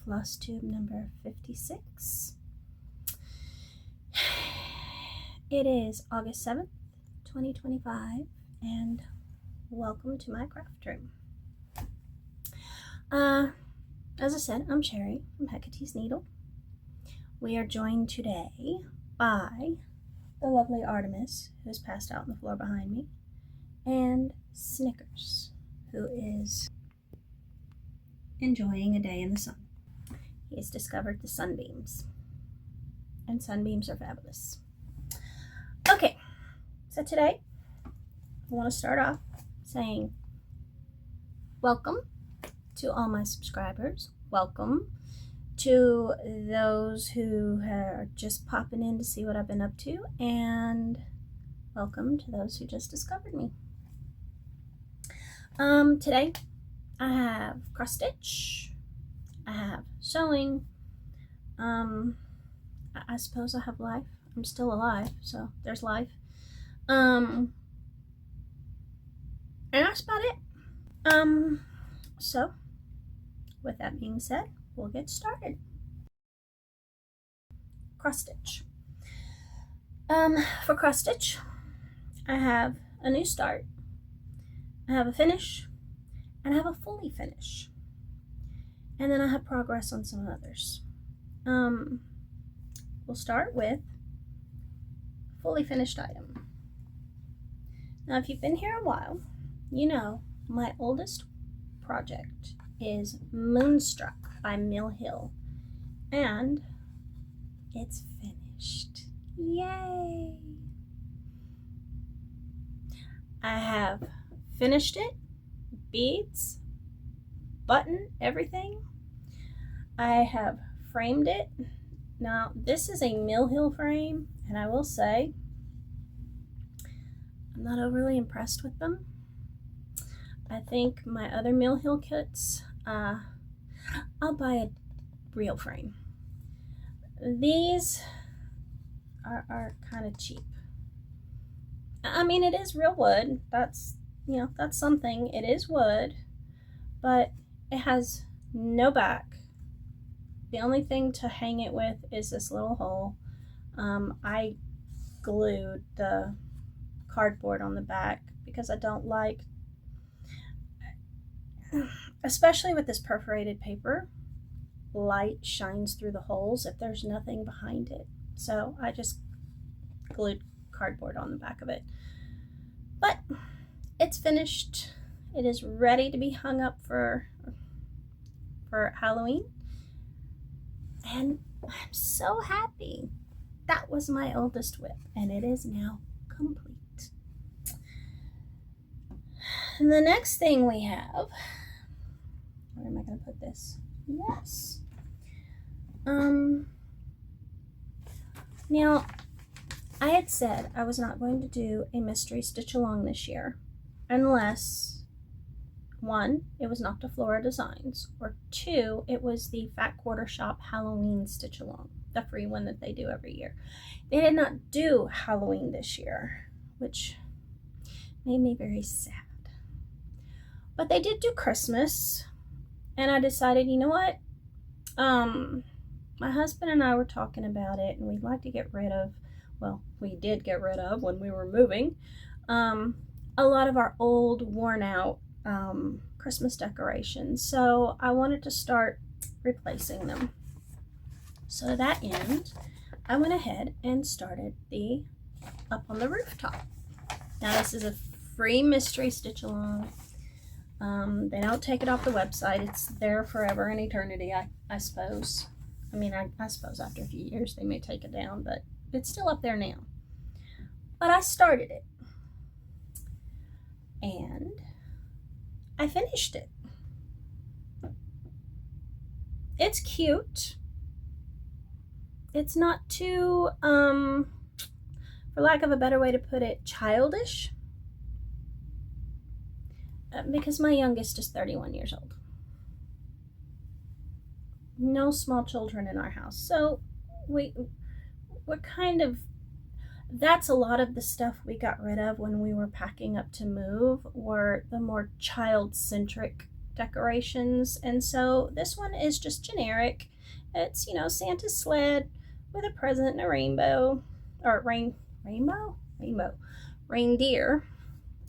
Flosstube number 56. It is August 7th, 2025, and welcome to my craft room. As I said, I'm Sherry from Hecate's Needle. We are joined today by the lovely Artemis, who is passed out on the floor behind me, and Snickers, who is enjoying a day in the sun. He has discovered the sunbeams, and sunbeams are fabulous. Okay, so today I want to start off saying welcome to all my subscribers. Welcome to those who are just popping in to see what I've been up to, and welcome to those who just discovered me. Today I have cross stitch, I have sewing, I suppose I have life. I'm still alive, so there's life. And that's about it. So with that being said, we'll get started. Cross stitch. For cross stitch, I have a new start, I have a finish, and I have a fully finish. And then I have progress on some others. We'll start with fully finished item. Now, if you've been here a while, you know my oldest project is Moonstruck by Mill Hill, and it's finished. Yay! I have finished it, beads, button, everything. I have framed it. Now, this is a Mill Hill frame, and I will say I'm not overly impressed with them. I think my other Mill Hill kits, I'll buy a real frame. These are kind of cheap. I mean, it is real wood. That's something. It is wood, but it has no back. The only thing to hang it with is this little hole. I glued the cardboard on the back because I don't like, especially with this perforated paper, light shines through the holes if there's nothing behind it. So I just glued cardboard on the back of it. But it's finished. It is ready to be hung up for Halloween. And I'm so happy. That was my oldest whip, and it is now complete. And the next thing we have, where am I going to put this? Yes. Now, I had said I was not going to do a mystery stitch along this year unless, one, it was Noctiflora Designs, or two, it was the Fat Quarter Shop Halloween stitch along, the free one that they do every year. They did not do Halloween this year, which made me very sad. But they did do Christmas, and I decided, you know what? My husband and I were talking about it, and we'd like to get rid of, well, we did get rid of when we were moving, a lot of our old, worn out Christmas decorations. So I wanted to start replacing them. So to that end, I went ahead and started the Up on the Rooftop. Now, this is a free mystery stitch along. They don't take it off the website. It's there forever and eternity, I suppose. I mean, I suppose after a few years they may take it down, but it's still up there now. But I started it, and I finished it. It's cute. It's not too, for lack of a better way to put it, childish. Because my youngest is 31 years old. No small children in our house. So we're kind of, that's a lot of the stuff we got rid of when we were packing up to move, were the more child-centric decorations, and so this one is just generic. It's, Santa's sled with a present and a rainbow, or rainbow? Reindeer.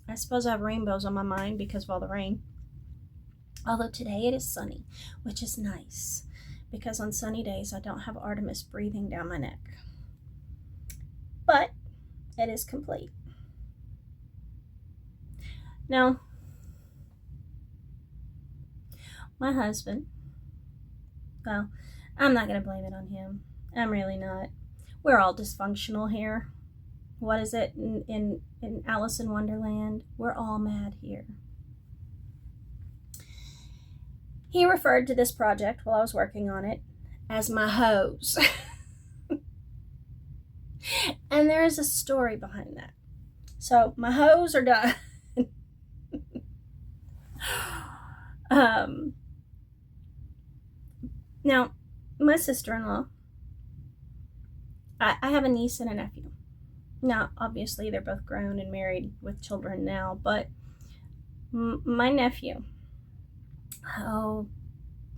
I suppose I have rainbows on my mind because of all the rain. Although today it is sunny, which is nice, because on sunny days I don't have Artemis breathing down my neck. But it is complete. Now, my husband, well, I'm not going to blame it on him. I'm really not. We're all dysfunctional here. What is it in Alice in Wonderland? We're all mad here. He referred to this project while I was working on it as my hose. And there is a story behind that. So my hose are done. Now, my sister-in-law, I have a niece and a nephew. Now, obviously, they're both grown and married with children now, but my nephew,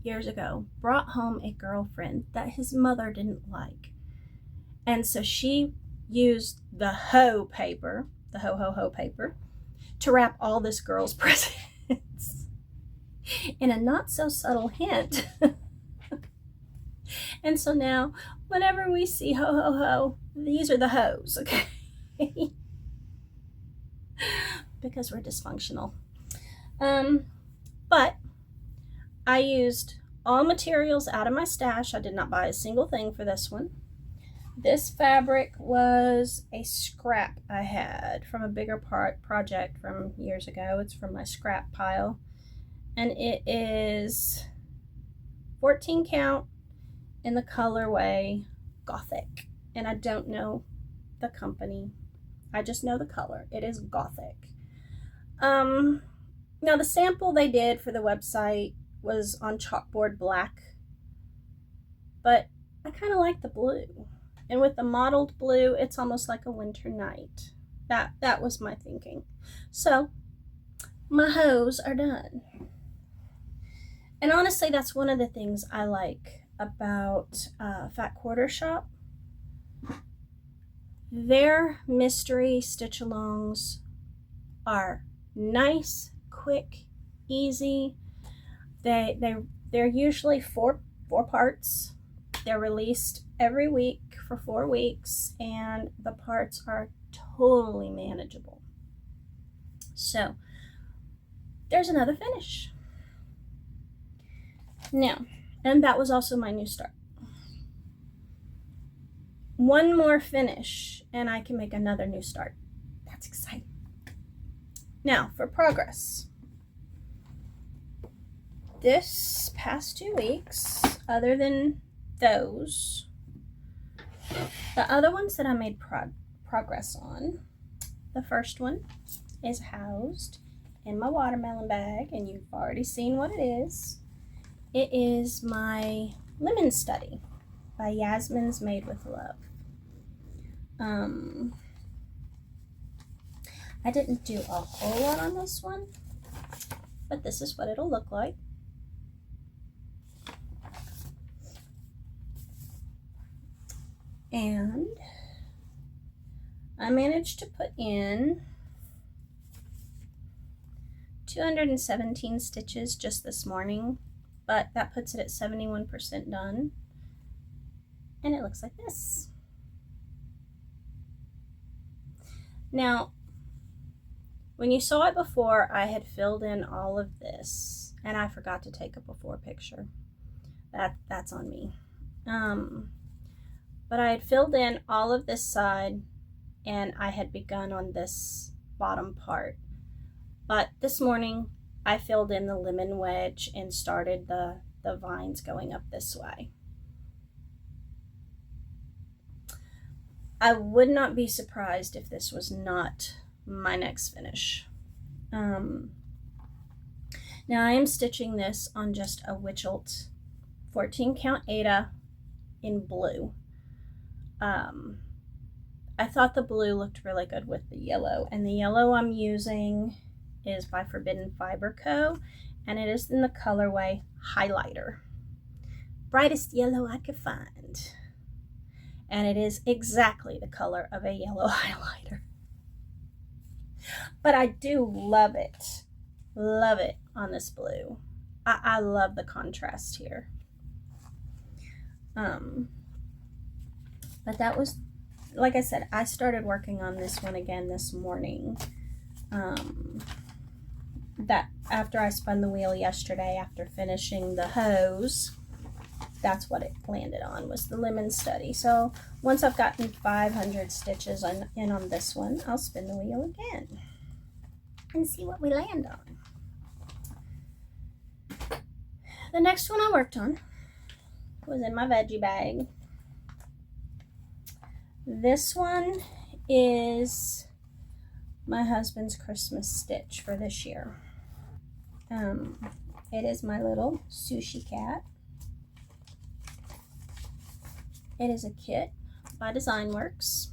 years ago, brought home a girlfriend that his mother didn't like. And so she used the ho paper, the ho paper, to wrap all this girl's presents in a not so subtle hint. And so now, whenever we see ho, these are the hoes, okay? Because we're dysfunctional. But I used all materials out of my stash. I did not buy a single thing for this one. This fabric was a scrap I had from a bigger project from years ago. It's from my scrap pile. And it is 14 count in the colorway Gothic. And I don't know the company. I just know the color. It is Gothic. Now the sample they did for the website was on chalkboard black. But I kind of like the blue. And with the mottled blue, it's almost like a winter night. That was my thinking. So, my hose are done. And honestly, that's one of the things I like about Fat Quarter Shop. Their mystery stitch-alongs are nice, quick, easy. They're usually four parts. They're released every week for 4 weeks, and the parts are totally manageable. So, there's another finish. Now, and that was also my new start. One more finish, and I can make another new start. That's exciting. Now, for progress. This past 2 weeks, other than those, the other ones that I made progress on, the first one is housed in my watermelon bag, and you've already seen what it is. It is my Lemon Study by Yasmin's Made with Love. I didn't do a whole lot on this one, but this is what it'll look like. And I managed to put in 217 stitches just this morning, but that puts it at 71% done. And it looks like this. Now, when you saw it before, I had filled in all of this, and I forgot to take a before picture. That's on me. But I had filled in all of this side, and I had begun on this bottom part. But this morning, I filled in the lemon wedge and started the vines going up this way. I would not be surprised if this was not my next finish. Now I am stitching this on just a Witchelt 14 count Aida in blue. I thought the blue looked really good with the yellow, and the yellow I'm using is by Forbidden Fiber Co., and it is in the colorway Highlighter. Brightest yellow I could find. And it is exactly the color of a yellow highlighter. But I do love it. Love it on this blue. I love the contrast here. But that was, like I said, I started working on this one again this morning. That after I spun the wheel yesterday, after finishing the hose, that's what it landed on, was the Lemon Study. So once I've gotten 500 stitches in on this one, I'll spin the wheel again and see what we land on. The next one I worked on was in my veggie bag. This one is my husband's Christmas stitch for this year. It is my little sushi cat. It is a kit by Designworks,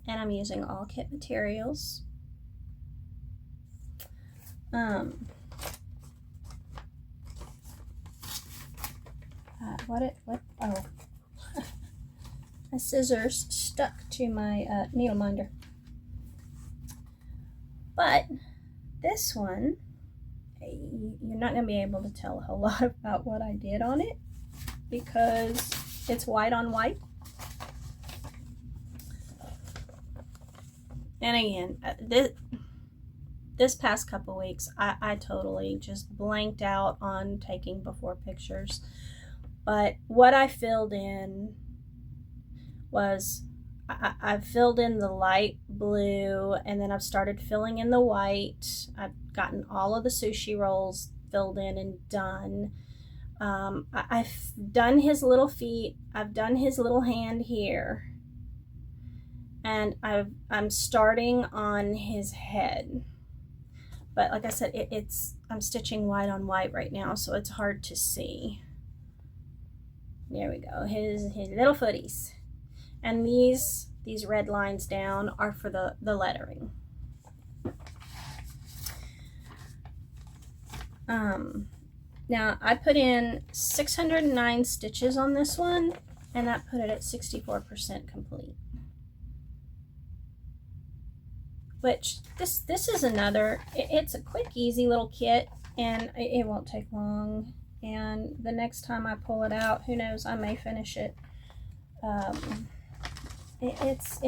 and I'm using all kit materials. Oh, my scissors stuck to my needle minder. But this one, you're not going to be able to tell a whole lot about what I did on it because it's white on white. And again, this past couple weeks, I totally just blanked out on taking before pictures. But what I filled in was, I filled in the light blue, and then I've started filling in the white. I've gotten all of the sushi rolls filled in and done. I've done his little feet. I've done his little hand here. And I'm starting on his head. But like I said, I'm stitching white on white right now, so it's hard to see. There we go, his little footies. And these red lines down are for the lettering. Now I put in 609 stitches on this one, and that put it at 64% complete. Which this is another, it's a quick, easy little kit, and it won't take long. And the next time I pull it out, who knows, I may finish it. It's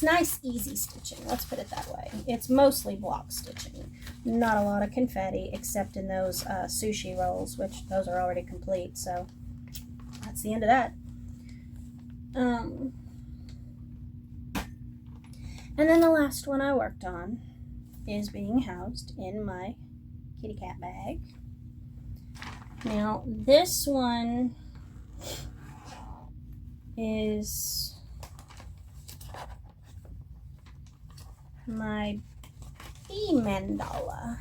nice, easy stitching. Let's put it that way. It's mostly block stitching. Not a lot of confetti, except in those sushi rolls, which those are already complete. So that's the end of that. And then the last one I worked on is being housed in my kitty cat bag. Now this one is my bee mandala,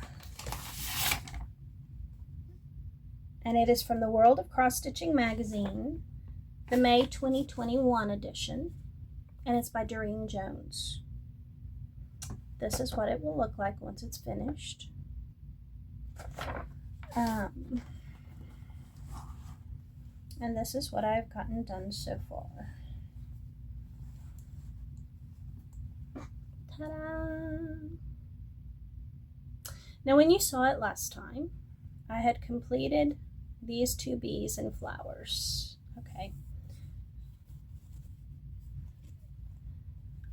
and it is from the World of Cross Stitching magazine, the May 2021 edition, and it's by Doreen Jones. This is what it will look like once it's finished. And this is what I've gotten done so far. Ta-da! Now when you saw it last time, I had completed these two bees and flowers. Okay.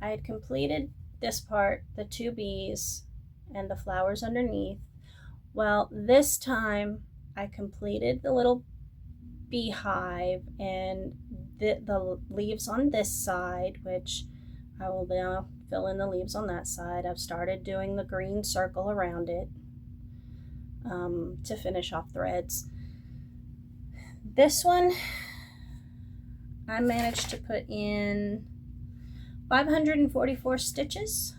I had completed this part, the two bees and the flowers underneath. Well, this time I completed the little beehive and the leaves on this side, which I will now fill in the leaves on that side. I've started doing the green circle around it to finish off threads. This one I managed to put in 544 stitches,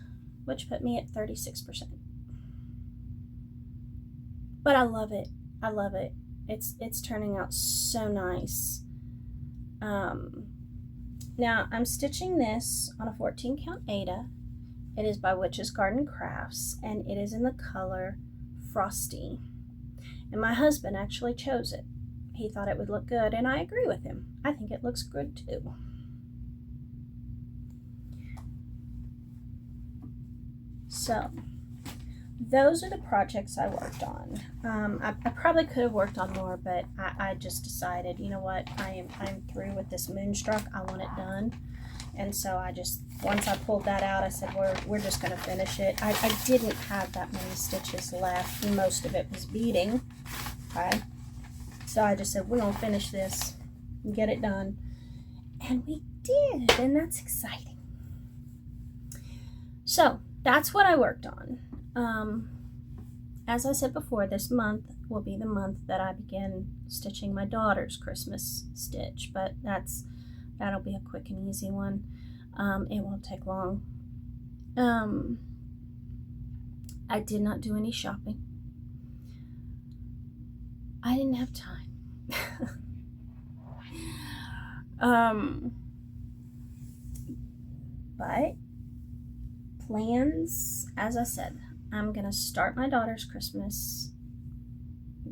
which put me at 36%. But I love it. I love it. It's turning out so nice. Now I'm stitching this on a 14 count Aida. It is by Witch's Garden Crafts, and it is in the color Frosty. And my husband actually chose it. He thought it would look good, and I agree with him. I think it looks good too. So, those are the projects I worked on. I probably could have worked on more, but I just decided, you know what, I'm through with this Moonstruck. I want it done. And so once I pulled that out, I said, we're just going to finish it. I didn't have that many stitches left. Most of it was beading. Okay. So I just said, we're going to finish this and get it done. And we did, and that's exciting. So that's what I worked on. As I said before, this month will be the month that I begin stitching my daughter's Christmas stitch, but that'll be a quick and easy one. It won't take long. I did not do any shopping. I didn't have time. But plans, as I said, I'm gonna start my daughter's Christmas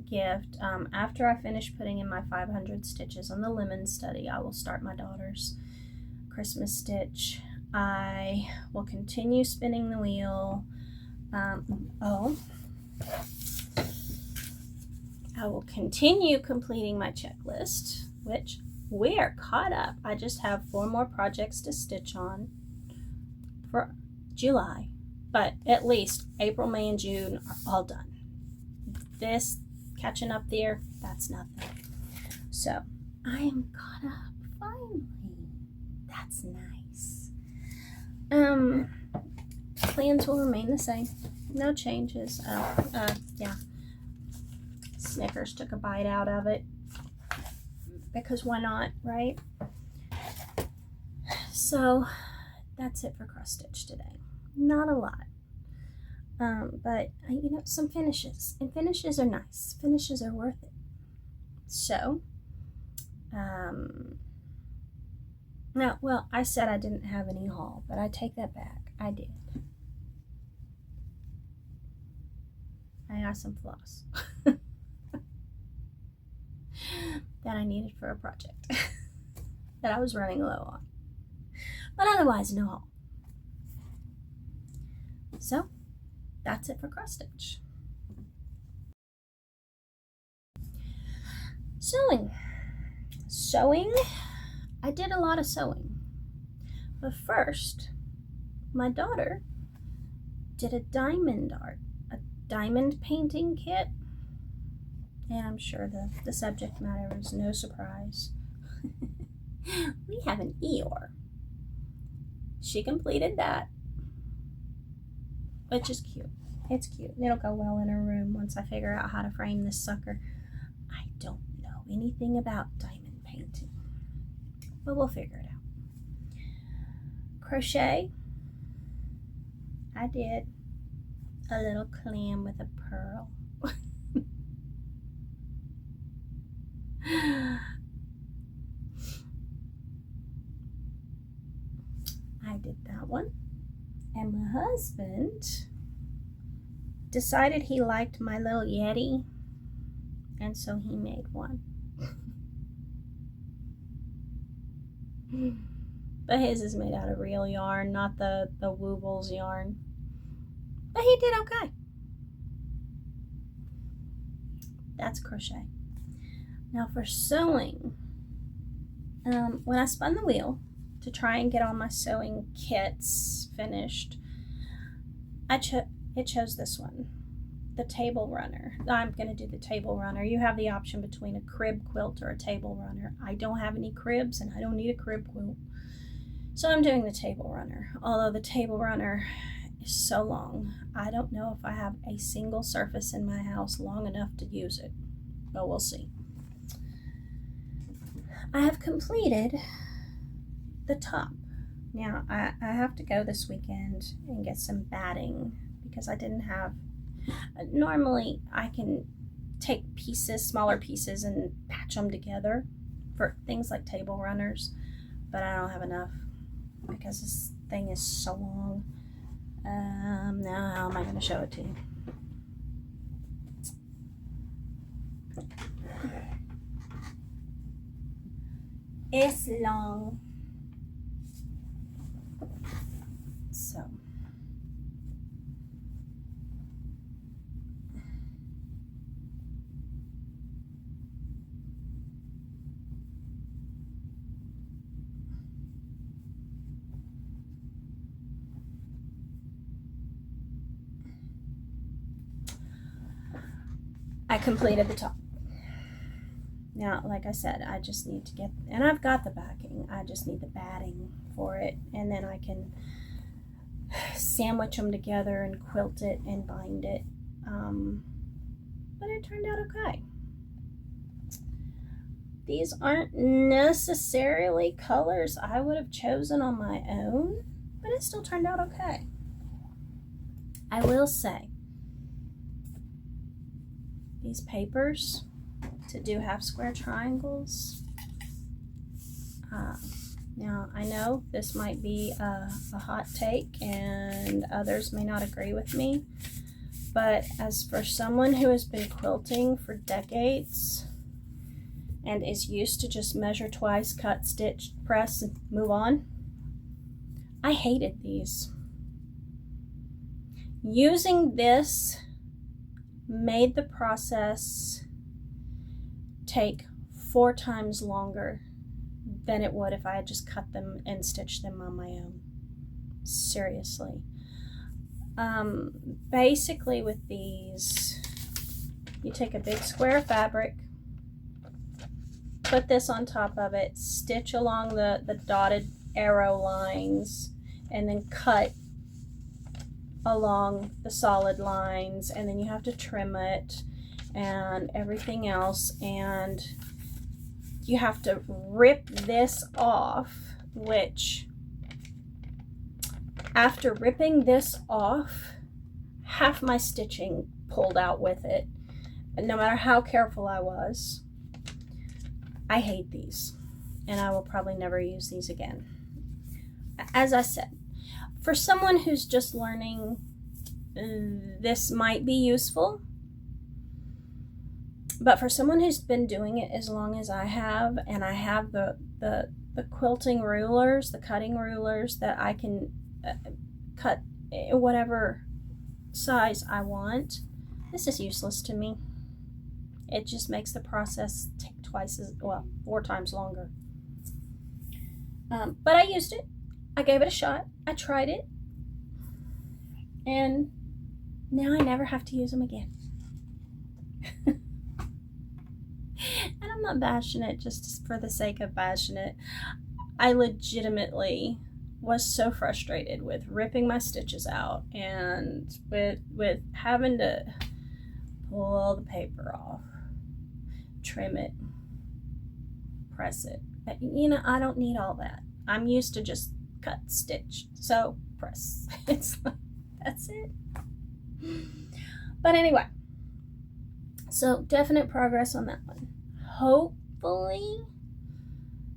gift. After I finish putting in my 500 stitches on the lemon study, I will start my daughter's Christmas stitch. I will continue spinning the wheel. I will continue completing my checklist, which we are caught up. I just have 4 more projects to stitch on for July, but at least April, May, and June are all done. This catching up there, that's nothing. So I am caught up finally. That's nice. Plans will remain the same. No changes. Yeah. Snickers took a bite out of it because why not, right? So that's it for cross stitch today. Not a lot. But you know, some finishes, and finishes are nice. Finishes are worth it. So, now, well, I said I didn't have any haul, but I take that back. I did. I got some floss that I needed for a project that I was running low on. But otherwise, no haul. So, that's it for cross stitch. Sewing. I did a lot of sewing. But first, my daughter did a diamond art, a diamond painting kit. And I'm sure the subject matter is no surprise. We have an Eeyore. She completed that, which is cute. It's cute. It'll go well in her room once I figure out how to frame this sucker. I don't know anything about diamond painting, but we'll figure it out. Crochet. I did a little clam with a pearl. I did that one. And my husband decided he liked my little Yeti, and so he made one. But his is made out of real yarn, not the Woobles yarn. But he did okay. That's crochet. Now for sewing, when I spun the wheel to try and get all my sewing kits finished, it chose this one, the table runner. I'm going to do the table runner. You have the option between a crib quilt or a table runner. I don't have any cribs and I don't need a crib quilt. So I'm doing the table runner. Although the table runner is so long, I don't know if I have a single surface in my house long enough to use it. But we'll see. I have completed the top. Now, I have to go this weekend and get some batting because I didn't have... Normally, I can take pieces, smaller pieces, and patch them together for things like table runners, but I don't have enough because this thing is so long. Now how am I going to show it to you? It's long. So. I completed the top. Now, like I said, I just need to get, and I've got the backing, I just need the batting for it, and then I can sandwich them together and quilt it and bind it. But it turned out okay. These aren't necessarily colors I would have chosen on my own, but it still turned out okay. I will say, these papers to do half square triangles. Now, I know this might be a hot take and others may not agree with me, but as for someone who has been quilting for decades and is used to just measure twice, cut, stitch, press, and move on, I hated these. Using this made the process take 4 times longer than it would if I had just cut them and stitched them on my own. Seriously. Basically with these, you take a big square of fabric, put this on top of it, stitch along the dotted arrow lines, and then cut along the solid lines, and then you have to trim it and everything else, and you have to rip this off, which after ripping this off, half my stitching pulled out with it, and no matter how careful I was. I hate these, and I will probably never use these again. As I said, for someone who's just learning, this might be useful. But for someone who's been doing it as long as I have, and I have the quilting rulers, the cutting rulers that I can cut whatever size I want, this is useless to me. It just makes the process take 4 times longer. But I used it. I gave it a shot. I tried it. And now I never have to use them again. And I'm not bashing it just for the sake of bashing it. I legitimately was so frustrated with ripping my stitches out and with having to pull the paper off, trim it, press it. You know, I don't need all that. I'm used to just cut, stitch, sew, press. It's like, that's it. But anyway, so definite progress on that one. Hopefully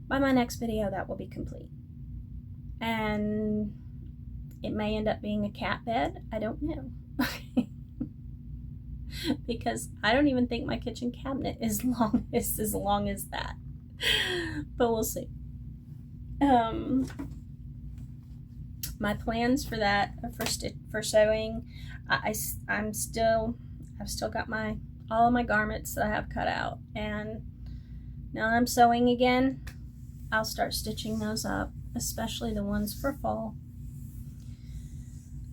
by my next video that will be complete. And it may end up being a cat bed. I don't know. Because I don't even think my kitchen cabinet is as long as that. But we'll see. My plans for that, for sewing, I've still got all of my garments that I have cut out, and now that I'm sewing again, I'll start stitching those up, especially the ones for fall.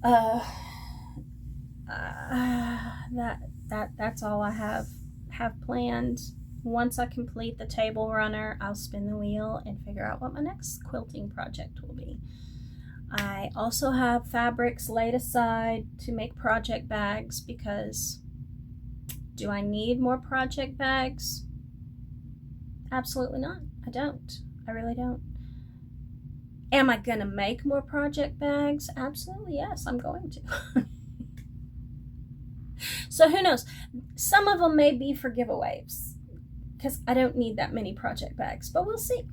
That's all I have planned. Once I complete the table runner, I'll spin the wheel and figure out what my next quilting project will be. I also have fabrics laid aside to make project bags, because do I need more project bags? Absolutely not. I don't. I really don't. Am I going to make more project bags? Absolutely, yes, I'm going to. So who knows? Some of them may be for giveaways, because I don't need that many project bags, but we'll see.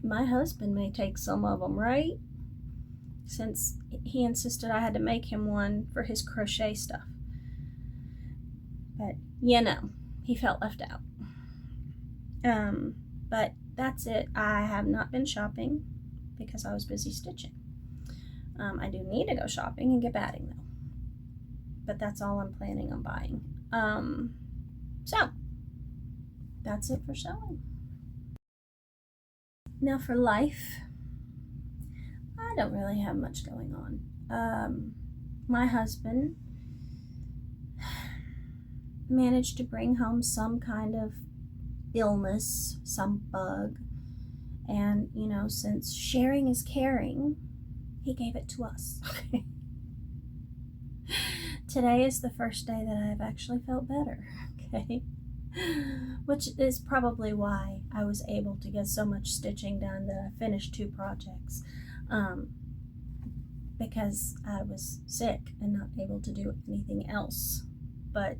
My husband may take some of them, right? since he insisted I had to make him one for his crochet stuff. But, he felt left out. But that's it. I have not been shopping because I was busy stitching. I do need to go shopping and get batting, though. But that's all I'm planning on buying. So, that's it for sewing. Now for life, I don't really have much going on. My husband managed to bring home some kind of illness, some bug, and since sharing is caring, he gave it to us. Today is the first day that I've actually felt better, okay? Which is probably why I was able to get so much stitching done that I finished 2 projects, because I was sick and not able to do anything else. But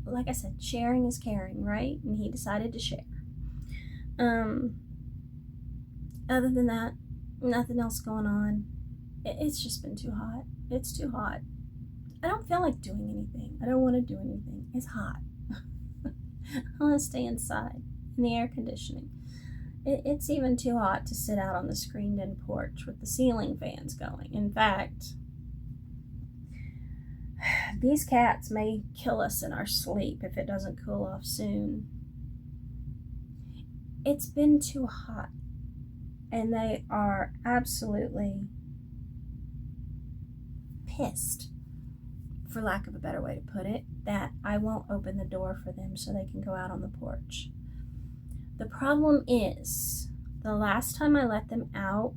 like I said, sharing is caring, right? And he decided to share. Other than that, nothing else going on. It's just been too hot. It's too hot. I don't feel like doing anything. I don't want to do anything. It's hot. I want to stay inside in the air conditioning. It's even too hot to sit out on the screened-in porch with the ceiling fans going. In fact, these cats may kill us in our sleep if it doesn't cool off soon. It's been too hot, and they are absolutely pissed, for lack of a better way to put it, that I won't open the door for them so they can go out on the porch. The problem is, the last time I let them out,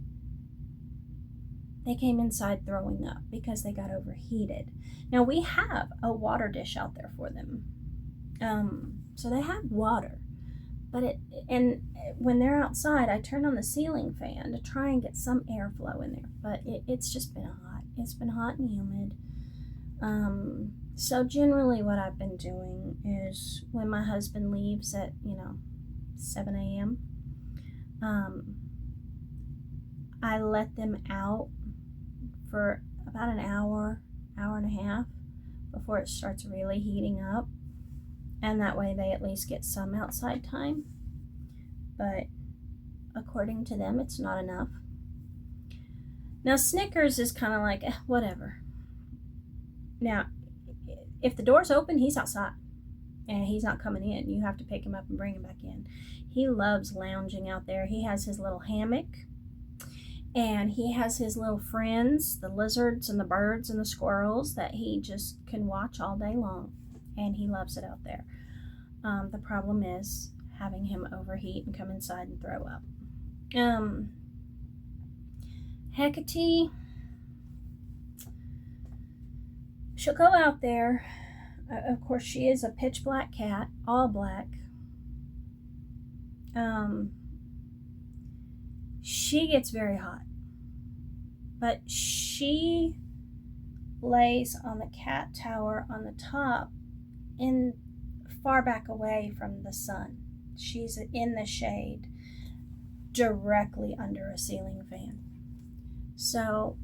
they came inside throwing up because they got overheated. Now, we have a water dish out there for them. So they have water. And when they're outside, I turn on the ceiling fan to try and get some airflow in there. But it's just been hot. It's been hot and humid. So generally what I've been doing is when my husband leaves at, 7 a.m., I let them out for about an hour, hour and a half before it starts really heating up. And that way they at least get some outside time. But according to them, it's not enough. Now, Snickers is kind of like, whatever. Now, if the door's open, he's outside. And he's not coming in. You have to pick him up and bring him back in. He loves lounging out there. He has his little hammock. And he has his little friends, the lizards and the birds and the squirrels, that he just can watch all day long. And he loves it out there. The problem is having him overheat and come inside and throw up. Hecate, she'll go out there. Of course, she is a pitch black cat, all black. She gets very hot. But she lays on the cat tower on the top in far back away from the sun. She's in the shade directly under a ceiling fan. So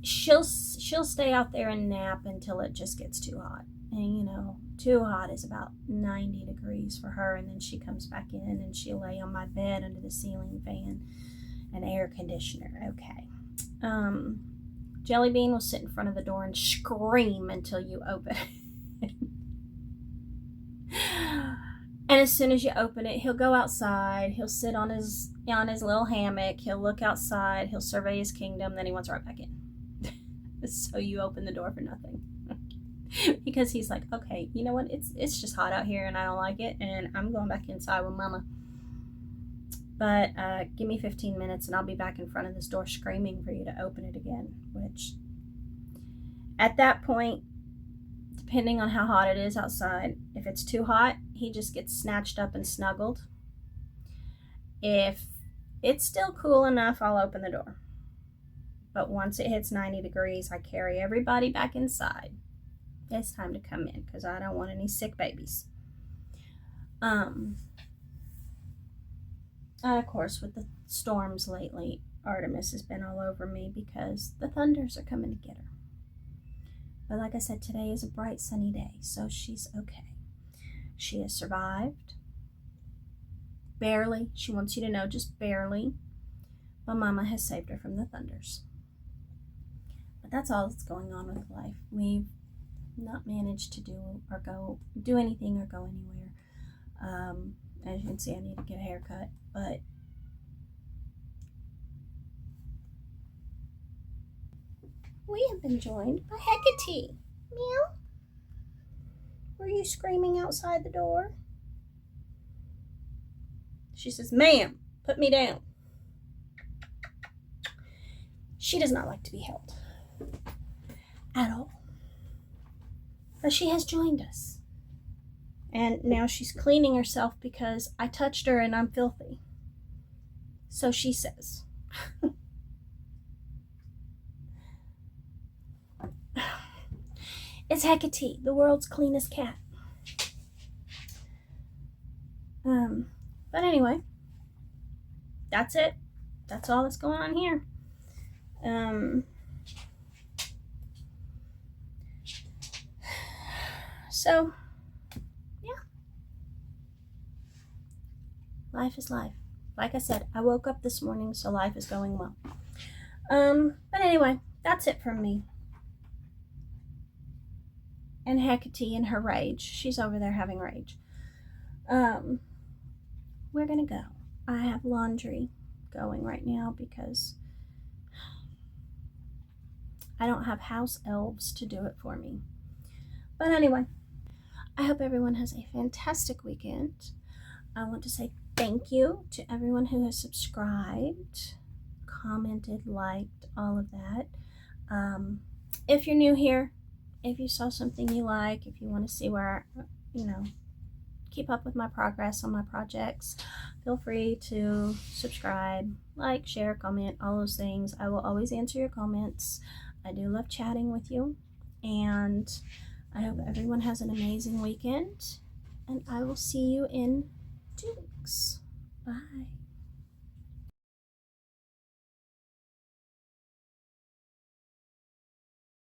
she'll stay out there and nap until it just gets too hot. And too hot is about 90 degrees for her, and then she comes back in and she'll lay on my bed under the ceiling fan and air conditioner. Okay. Jelly Bean will sit in front of the door and scream until you open it. And as soon as you open it, he'll go outside. He'll sit on his little hammock. He'll look outside. He'll survey his kingdom. Then he wants right back in. So you open the door for nothing. Because he's like, okay, you know what? It's just hot out here and I don't like it. And I'm going back inside with Mama. But give me 15 minutes and I'll be back in front of this door screaming for you to open it again. Which, at that point, depending on how hot it is outside, if it's too hot, he just gets snatched up and snuggled. If it's still cool enough, I'll open the door. But once it hits 90 degrees, I carry everybody back inside. It's time to come in because I don't want any sick babies. Of course, with the storms lately, Artemis has been all over me because the thunders are coming to get her. But like I said, today is a bright sunny day, so she's okay. She has survived. Barely. She wants you to know, just barely. But Mama has saved her from the thunders. But that's all that's going on with life. We've not managed to do anything or go anywhere. As you can see, I need to get a haircut, but we have been joined by Hecate. Meow. Were you screaming outside the door? She says, "Ma'am, put me down." She does not like to be held at all. But she has joined us. And now she's cleaning herself because I touched her and I'm filthy. So she says. It's Hecate, the world's cleanest cat. But anyway, that's it. That's all that's going on here. So, yeah. Life is life. Like I said, I woke up this morning, so life is going well. But anyway, that's it from me. And Hecate and her rage. She's over there having rage. We're gonna go. I have laundry going right now because I don't have house elves to do it for me. But anyway, I hope everyone has a fantastic weekend. I want to say thank you to everyone who has subscribed, commented, liked, all of that. If you're new here, if you saw something you like, if you want to see where, keep up with my progress on my projects, feel free to subscribe, like, share, comment, all those things. I will always answer your comments. I do love chatting with you, and I hope everyone has an amazing weekend, and I will see you in 2 weeks. Bye.